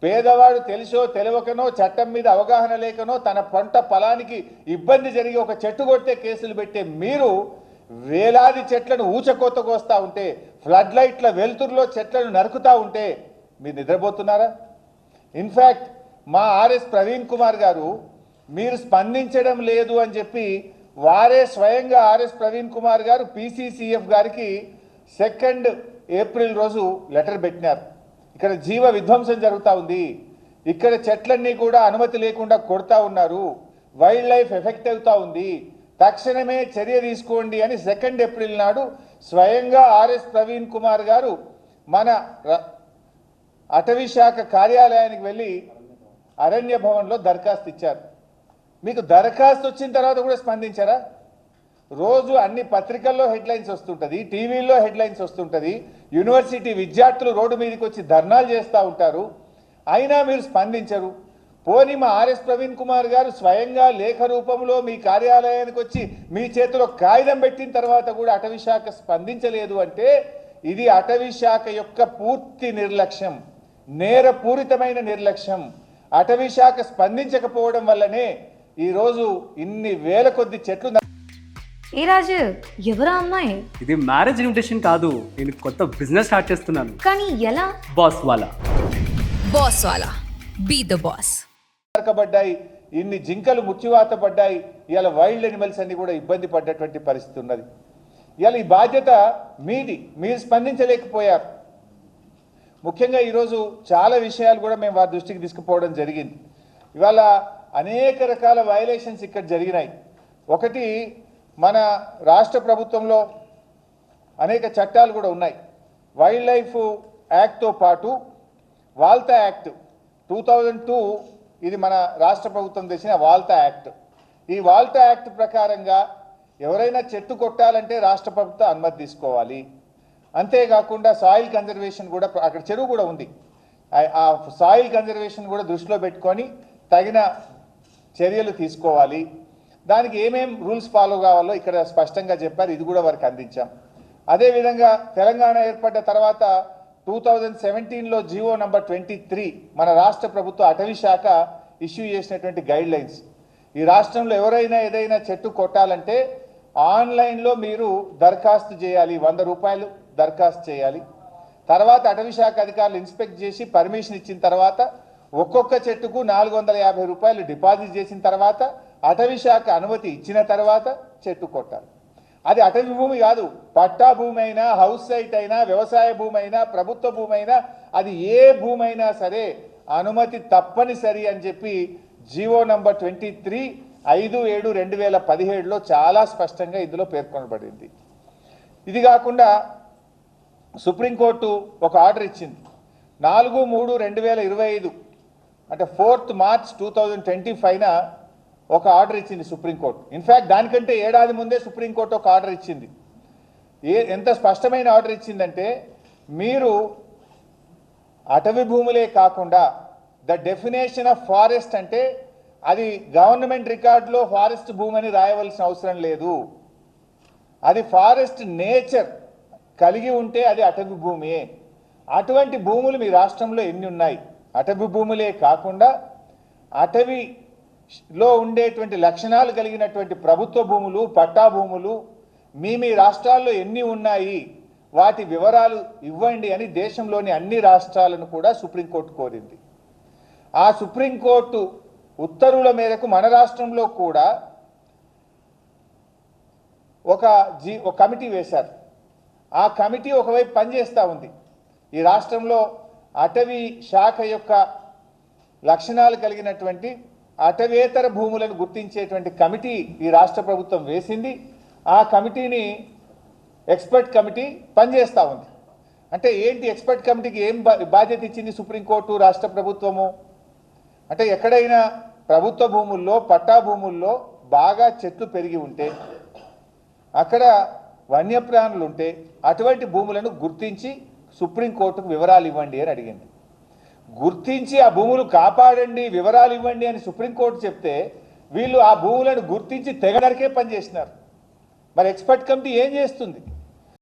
పేదవాడు తెలుసో తెలియకనో చట్టం మీద అవగాహన లేకనో తన పంట పొలానికి ఇబ్బంది జరిగి ఒక చెట్టు కొడితే కేసులు పెట్టే మీరు వేలాది చెట్లను ఊచకోత కోస్తా ఉంటే, ఫ్లడ్ లైట్ల వెలుతురులో చెట్లను నరుకుతా ఉంటే మీరు నిద్రపోతున్నారా? ఇన్ఫ్యాక్ట్ మా ఆర్ఎస్ ప్రవీణ్ కుమార్ గారు మీరు స్పందించడం లేదు అని చెప్పి వారే స్వయంగా ఆర్ఎస్ ప్రవీణ్ కుమార్ గారు పీసీసీఎఫ్ గారికి 2 ఏప్రిల్ రోజు లెటర్ పెట్టినారు. ఇక్కడ జీవ విధ్వంసం జరుగుతూ ఉంది, ఇక్కడ చెట్లన్నీ కూడా అనుమతి లేకుండా కొడతా ఉన్నారు, వైల్డ్ లైఫ్ ఎఫెక్ట్ అవుతా ఉంది, తక్షణమే చర్య తీసుకోండి అని 2 ఏప్రిల్ నాడు స్వయంగా ఆర్ఎస్ ప్రవీణ్ కుమార్ గారు మన అటవీ శాఖ కార్యాలయానికి వెళ్ళి అరణ్య భవన్లో దరఖాస్తు ఇచ్చారు. మీకు దరఖాస్తు వచ్చిన తర్వాత కూడా స్పందించారా? రోజు అన్ని పత్రికల్లో హెడ్లైన్స్ వస్తుంటుంది, టీవీల్లో హెడ్లైన్స్ వస్తుంటుంది, యూనివర్సిటీ విద్యార్థులు రోడ్డు మీదకి వచ్చి ధర్నాలు చేస్తూ ఉంటారు, అయినా మీరు స్పందించరు. పోనీ మా ఆర్ఎస్ ప్రవీణ్ కుమార్ గారు స్వయంగా లేఖ రూపంలో మీ కార్యాలయానికి వచ్చి మీ చేతిలో కాగితం పెట్టిన తర్వాత కూడా అటవీ శాఖ స్పందించలేదు అంటే ఇది అటవీ శాఖ యొక్క పూర్తి నిర్లక్ష్యం, నేరపూరితమైన నిర్లక్ష్యం. అటవీ శాఖ స్పందించకపోవడం వల్లనే ఈరోజు ఇన్ని వేల కొద్ది చెట్లు. ఏ రాజు, ఎవరా అమ్మాయి? ఇది మ్యారేజ్ ఇన్విటేషన్ కాదు, నేను కొత్త బిజినెస్ స్టార్ట్ చేస్తున్నాను. కానీ ఎలా? బాస్ వాలా. బాస్ వాలా, బీ ద బాస్. పడ్డాయి, ఇన్ని జింకలు ముచ్చివాత పడ్డాయి, ఇలా వైల్డ్ ఎనిమల్స్ అన్ని కూడా ఇబ్బంది పడ్డటువంటి పరిస్థితి ఉన్నది. ఇలా ఈ బాధ్యత మీది, మీరు స్పందించలేకపోయారు. ముఖ్యంగా ఈరోజు చాలా విషయాలు కూడా మేము వారి దృష్టికి తీసుకుపోవడం జరిగింది. ఇవాళ అనేక రకాల వయలేషన్స్ ఇక్కడ జరిగినాయి. ఒకటి, మన రాష్ట్ర ప్రభుత్వంలో అనేక చట్టాలు కూడా ఉన్నాయి. వైల్డ్ లైఫ్ యాక్ట్తో పాటు వాల్తా యాక్ట్ 2002, ఇది మన రాష్ట్ర ప్రభుత్వం తెచ్చిన వాల్తా యాక్ట్. ఈ వాల్తా యాక్ట్ ప్రకారంగా ఎవరైనా చెట్టు కొట్టాలంటే రాష్ట్ర ప్రభుత్వం అనుమతి తీసుకోవాలి. అంతేకాకుండా సాయిల్ కన్జర్వేషన్ కూడా, అక్కడ చెరువు కూడా ఉంది, ఆ సాయిల్ కన్జర్వేషన్ కూడా దృష్టిలో పెట్టుకొని తగిన చర్యలు తీసుకోవాలి. దానికి ఏమేం రూల్స్ ఫాలో కావాలో ఇక్కడ స్పష్టంగా చెప్పారు, ఇది కూడా వారికి అందించాం. అదేవిధంగా తెలంగాణ ఏర్పడ్డ తర్వాత 2017లో జీవో నంబర్ 23 మన రాష్ట్ర ప్రభుత్వ అటవీ శాఖ ఇష్యూ చేసినటువంటి గైడ్ లైన్స్. ఈ రాష్ట్రంలో ఎవరైనా ఏదైనా చెట్టు కొట్టాలంటే ఆన్లైన్లో మీరు దరఖాస్తు చేయాలి, 100 రూపాయలు దరఖాస్తు చేయాలి. తర్వాత అటవీ శాఖ అధికారులు ఇన్స్పెక్ట్ చేసి పర్మిషన్ ఇచ్చిన తర్వాత ఒక్కొక్క చెట్టుకు 450 రూపాయలు డిపాజిట్ చేసిన తర్వాత అటవీ శాఖ అనుమతి ఇచ్చిన తర్వాత చెట్టు కొట్టాలి. అది అటవీ భూమి కాదు, పట్టా భూమి అయినా, హౌస్ సైట్ అయినా, వ్యవసాయ భూమి అయినా, ప్రభుత్వ భూమి అయినా, అది ఏ భూమి అయినా సరే అనుమతి తప్పనిసరి అని చెప్పి జీవో నంబర్ 23 5/7/2017లో చాలా స్పష్టంగా ఇందులో పేర్కొనబడింది. ఇది కాకుండా సుప్రీంకోర్టు ఒక ఆర్డర్ ఇచ్చింది 4/3/2025, అంటే 4th March 2025న ఒక ఆర్డర్ ఇచ్చింది సుప్రీంకోర్టు. ఇన్ఫ్యాక్ట్ దానికంటే ఏడాది ముందే సుప్రీంకోర్టు ఒక ఆర్డర్ ఇచ్చింది. ఎంత స్పష్టమైన ఆర్డర్ ఇచ్చిందంటే, మీరు అటవీ భూములే కాకుండా ద డెఫినేషన్ ఆఫ్ ఫారెస్ట్ అంటే అది గవర్నమెంట్ రికార్డులో ఫారెస్ట్ భూమి అని రాయవలసిన అవసరం లేదు, అది ఫారెస్ట్ నేచర్ కలిగి ఉంటే అది అటవీ భూమియే. అటువంటి భూములు మీ రాష్ట్రంలో ఎన్ని ఉన్నాయి? అటవీ భూములే కాకుండా అటవీలో ఉండేటువంటి లక్షణాలు కలిగినటువంటి ప్రభుత్వ భూములు, పట్టా భూములు మీ రాష్ట్రాల్లో ఎన్ని ఉన్నాయి, వాటి వివరాలు ఇవ్వండి అని దేశంలోని అన్ని రాష్ట్రాలను కూడా సుప్రీంకోర్టు కోరింది. ఆ సుప్రీంకోర్టు ఉత్తర్వుల మేరకు మన రాష్ట్రంలో కూడా ఒక కమిటీ వేశారు. ఆ కమిటీ ఒకవైపు పనిచేస్తూ ఉంది. ఈ రాష్ట్రంలో అటవీ శాఖ యొక్క లక్షణాలు కలిగినటువంటి అటవేతర భూములను గుర్తించేటువంటి కమిటీ ఈ రాష్ట్ర ప్రభుత్వం వేసింది. ఆ కమిటీని ఎక్స్పర్ట్ కమిటీ పనిచేస్తూ ఉంది. అంటే ఏంటి, ఎక్స్పర్ట్ కమిటీకి ఏం బాధ్యత ఇచ్చింది సుప్రీంకోర్టు, రాష్ట్ర ప్రభుత్వము? అంటే ఎక్కడైనా ప్రభుత్వ భూముల్లో, పట్టా భూముల్లో బాగా చెట్లు పెరిగి ఉంటే, అక్కడ వన్యప్రాణులు ఉంటే అటువంటి భూములను గుర్తించి సుప్రీంకోర్టుకు వివరాలు ఇవ్వండి అని అడిగింది. గుర్తించి ఆ భూములు కాపాడండి, వివరాలు ఇవ్వండి అని సుప్రీంకోర్టు చెప్తే వీళ్ళు ఆ భూములను గుర్తించి తెగ నరికే పనిచేసినారు. మరి ఎక్స్పర్ట్ కమిటీ ఏం చేస్తుంది?